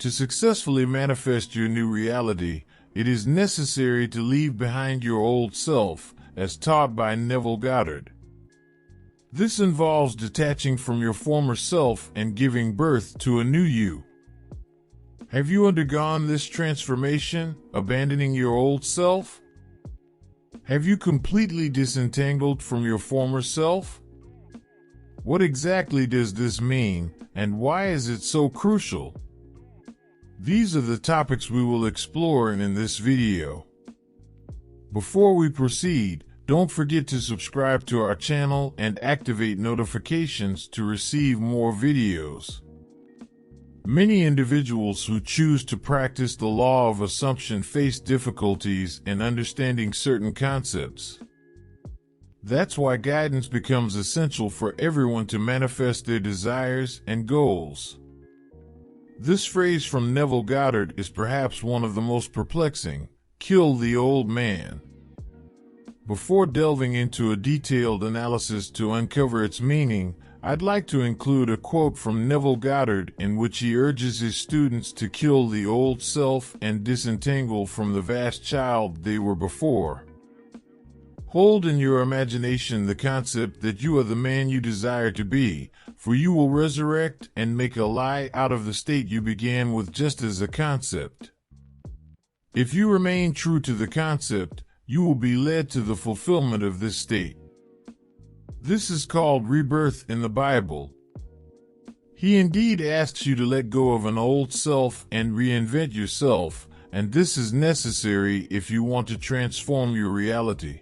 To successfully manifest your new reality, it is necessary to leave behind your old self, as taught by Neville Goddard. This involves detaching from your former self and giving birth to a new you. Have you undergone this transformation, abandoning your old self? Have you completely disentangled from your former self? What exactly does this mean, and why is it so crucial? These are the topics we will explore in this video. Before we proceed, don't forget to subscribe to our channel and activate notifications to receive more videos. Many individuals who choose to practice the law of assumption face difficulties in understanding certain concepts. That's why guidance becomes essential for everyone to manifest their desires and goals. This phrase from Neville Goddard is perhaps one of the most perplexing: kill the old man. Before delving into a detailed analysis to uncover its meaning, I'd like to include a quote from Neville Goddard in which he urges his students to kill the old self and disentangle from the vast child they were before. Hold in your imagination the concept that you are the man you desire to be, for you will resurrect and make a lie out of the state you began with just as a concept. If you remain true to the concept, you will be led to the fulfillment of this state. This is called rebirth in the Bible. He indeed asks you to let go of an old self and reinvent yourself, and this is necessary if you want to transform your reality.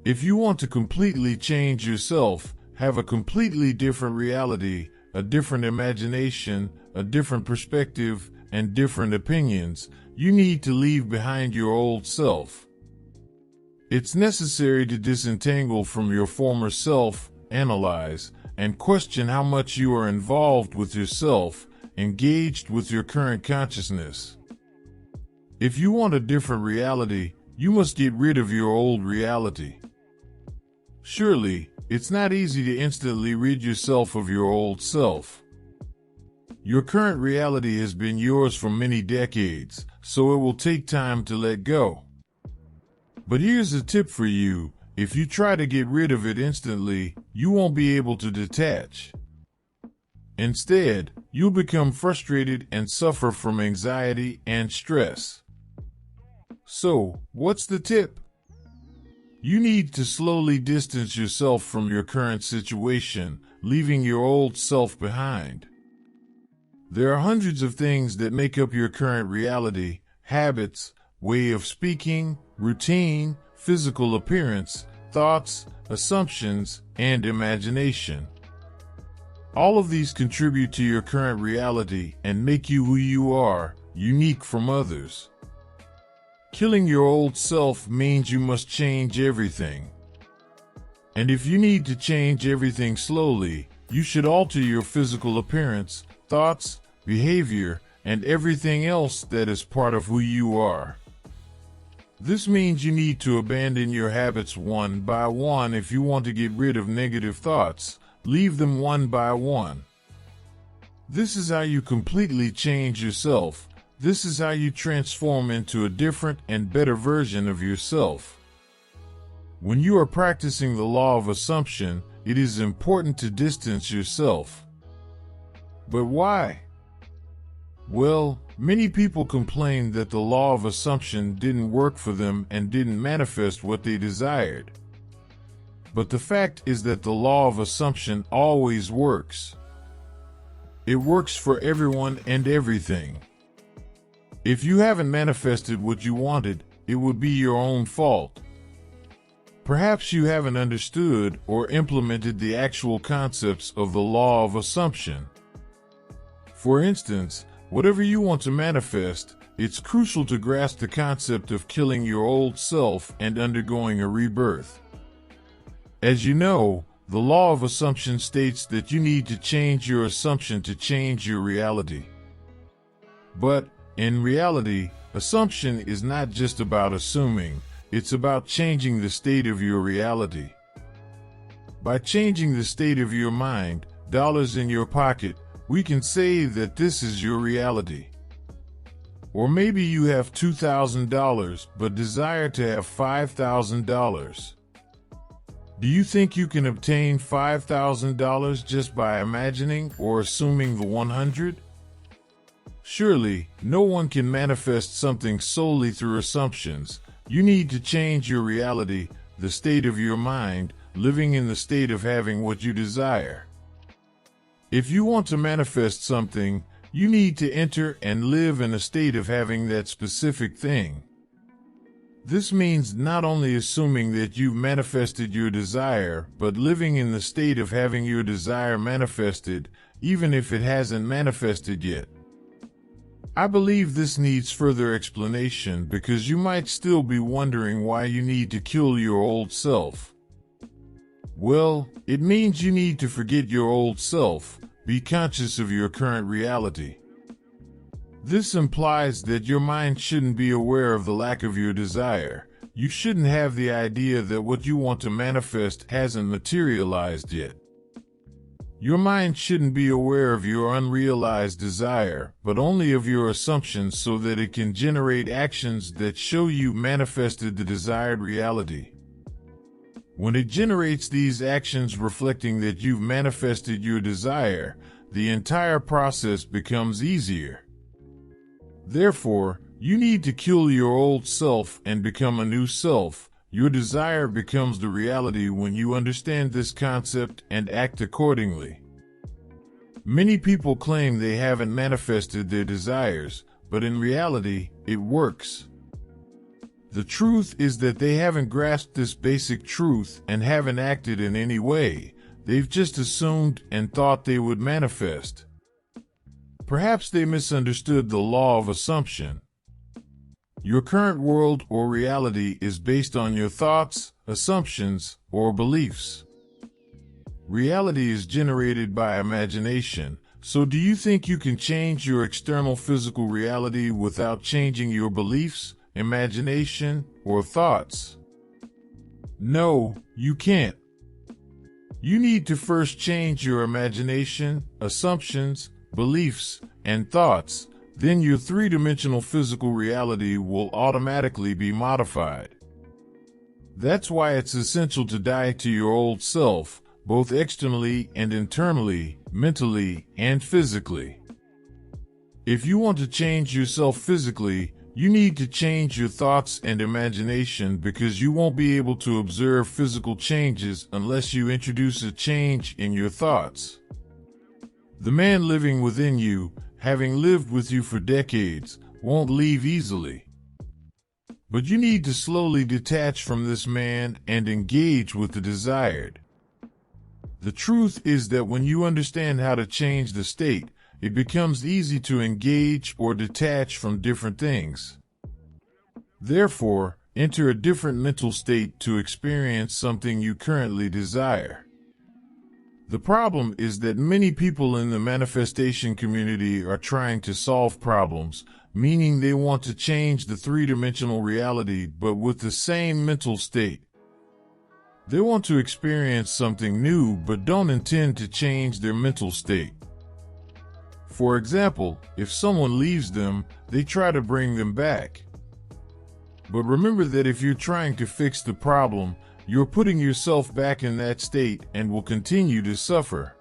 If you want to completely change yourself, have a completely different reality, a different imagination, a different perspective, and different opinions, you need to leave behind your old self. It's necessary to disentangle from your former self, analyze, and question how much you are involved with yourself, engaged with your current consciousness. If you want a different reality, you must get rid of your old reality. Surely, it's not easy to instantly rid yourself of your old self. Your current reality has been yours for many decades, so it will take time to let go. But here's a tip for you: if you try to get rid of it instantly, you won't be able to detach. Instead, you'll become frustrated and suffer from anxiety and stress. So, what's the tip? You need to slowly distance yourself from your current situation, leaving your old self behind. There are hundreds of things that make up your current reality: habits, way of speaking, routine, physical appearance, thoughts, assumptions, and imagination. All of these contribute to your current reality and make you who you are, unique from others. Killing your old self means you must change everything. And if you need to change everything slowly, you should alter your physical appearance, thoughts, behavior, and everything else that is part of who you are. This means you need to abandon your habits one by one. If you want to get rid of negative thoughts, leave them one by one. This is how you completely change yourself. This is how you transform into a different and better version of yourself. When you are practicing the law of assumption, it is important to distance yourself. But why? Well, many people complain that the law of assumption didn't work for them and didn't manifest what they desired. But the fact is that the law of assumption always works. It works for everyone and everything. If you haven't manifested what you wanted, it would be your own fault. Perhaps you haven't understood or implemented the actual concepts of the law of assumption. For instance, whatever you want to manifest, it's crucial to grasp the concept of killing your old self and undergoing a rebirth. As you know, the law of assumption states that you need to change your assumption to change your reality. But, in reality, assumption is not just about assuming, it's about changing the state of your reality. By changing the state of your mind, dollars in your pocket, we can say that this is your reality. Or maybe you have $2,000 but desire to have $5,000. Do you think you can obtain $5,000 just by imagining or assuming the 100? Surely, no one can manifest something solely through assumptions. You need to change your reality, the state of your mind, living in the state of having what you desire. If you want to manifest something, you need to enter and live in a state of having that specific thing. This means not only assuming that you've manifested your desire, but living in the state of having your desire manifested, even if it hasn't manifested yet. I believe this needs further explanation because you might still be wondering why you need to kill your old self. Well, it means you need to forget your old self. Be conscious of your current reality. This implies that your mind shouldn't be aware of the lack of your desire. You shouldn't have the idea that what you want to manifest hasn't materialized yet. Your mind shouldn't be aware of your unrealized desire, but only of your assumptions so that it can generate actions that show you manifested the desired reality. When it generates these actions reflecting that you've manifested your desire, the entire process becomes easier. Therefore, you need to kill your old self and become a new self. Your desire becomes the reality when you understand this concept and act accordingly. Many people claim they haven't manifested their desires, but in reality, it works. The truth is that they haven't grasped this basic truth and haven't acted in any way. They've just assumed and thought they would manifest. Perhaps they misunderstood the law of assumption. Your current world or reality is based on your thoughts, assumptions, or beliefs. Reality is generated by imagination. So do you think you can change your external physical reality without changing your beliefs, imagination, or thoughts? No, you can't. You need to first change your imagination, assumptions, beliefs, and thoughts. Then your three-dimensional physical reality will automatically be modified. That's why it's essential to die to your old self, both externally and internally, mentally and physically. If you want to change yourself physically, you need to change your thoughts and imagination because you won't be able to observe physical changes unless you introduce a change in your thoughts. The man living within you, having lived with you for decades, won't leave easily. But you need to slowly detach from this man and engage with the desired. The truth is that when you understand how to change the state, it becomes easy to engage or detach from different things. Therefore, enter a different mental state to experience something you currently desire. The problem is that many people in the manifestation community are trying to solve problems, meaning they want to change the three-dimensional reality but with the same mental state. They want to experience something new but don't intend to change their mental state. For example, if someone leaves them, they try to bring them back. But remember that if you're trying to fix the problem, you're putting yourself back in that state and will continue to suffer.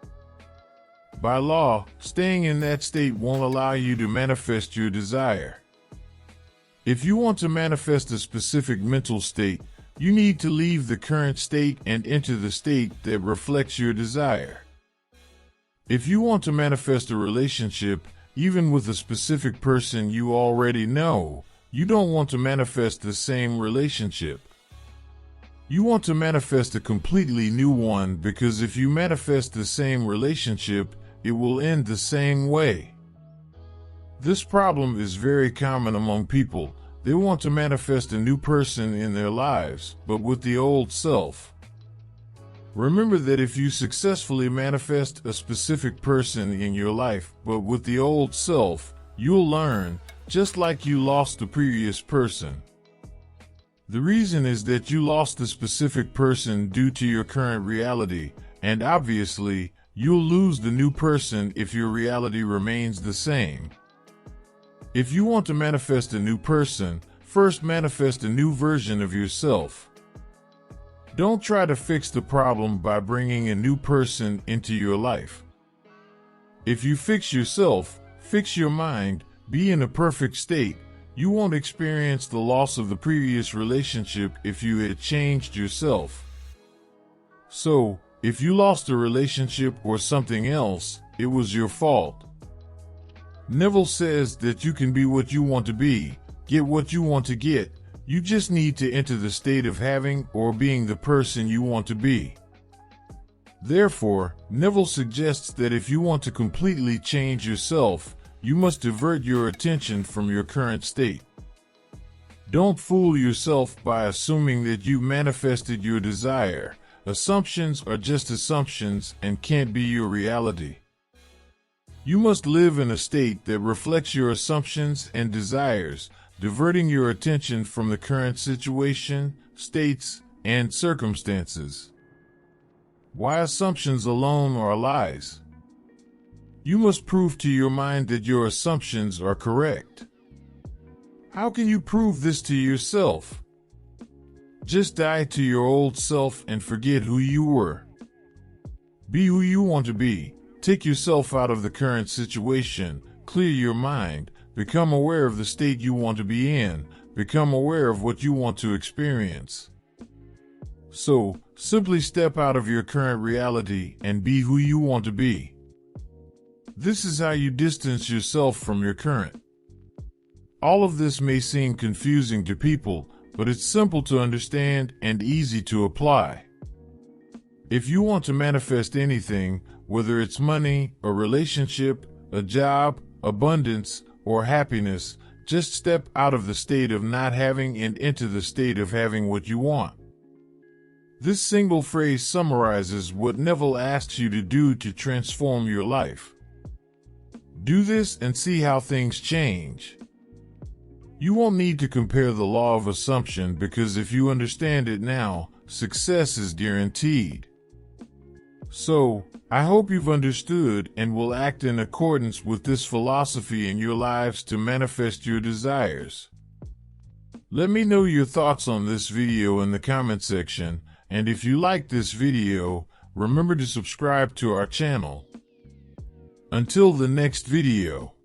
By law, staying in that state won't allow you to manifest your desire. If you want to manifest a specific mental state, you need to leave the current state and enter the state that reflects your desire. If you want to manifest a relationship, even with a specific person you already know, you don't want to manifest the same relationship. You want to manifest a completely new one because if you manifest the same relationship, it will end the same way. This problem is very common among people. They want to manifest a new person in their lives, but with the old self. Remember that if you successfully manifest a specific person in your life, but with the old self, you'll learn, just like you lost the previous person. The reason is that you lost the specific person due to your current reality, and obviously, You'll lose the new person if your reality remains the same. If you want to manifest a new person, first manifest a new version of yourself. Don't try to fix the problem by bringing a new person into your life. If you fix yourself, fix your mind, be in a perfect state, you won't experience the loss of the previous relationship if you had changed yourself. So, if you lost a relationship or something else, it was your fault. Neville says that you can be what you want to be, get what you want to get. You just need to enter the state of having or being the person you want to be. Therefore, Neville suggests that if you want to completely change yourself, you must divert your attention from your current state. Don't fool yourself by assuming that you manifested your desire. Assumptions are just assumptions and can't be your reality. You must live in a state that reflects your assumptions and desires, diverting your attention from the current situation, states, and circumstances. Why assumptions alone are lies? You must prove to your mind that your assumptions are correct. How can you prove this to yourself? Just die to your old self and forget who you were. Be who you want to be. Take yourself out of the current situation, clear your mind, become aware of the state you want to be in, become aware of what you want to experience. So, simply step out of your current reality and be who you want to be. This is how you distance yourself from your current. All of this may seem confusing to people, but it's simple to understand and easy to apply. If you want to manifest anything, whether it's money, a relationship, a job, abundance, or happiness, just step out of the state of not having and into the state of having what you want. This single phrase summarizes what Neville asks you to do to transform your life. Do this and see how things change. You won't need to compare the law of assumption because if you understand it now, success is guaranteed. So, I hope you've understood and will act in accordance with this philosophy in your lives to manifest your desires. Let me know your thoughts on this video in the comment section, and if you like this video, remember to subscribe to our channel. Until the next video.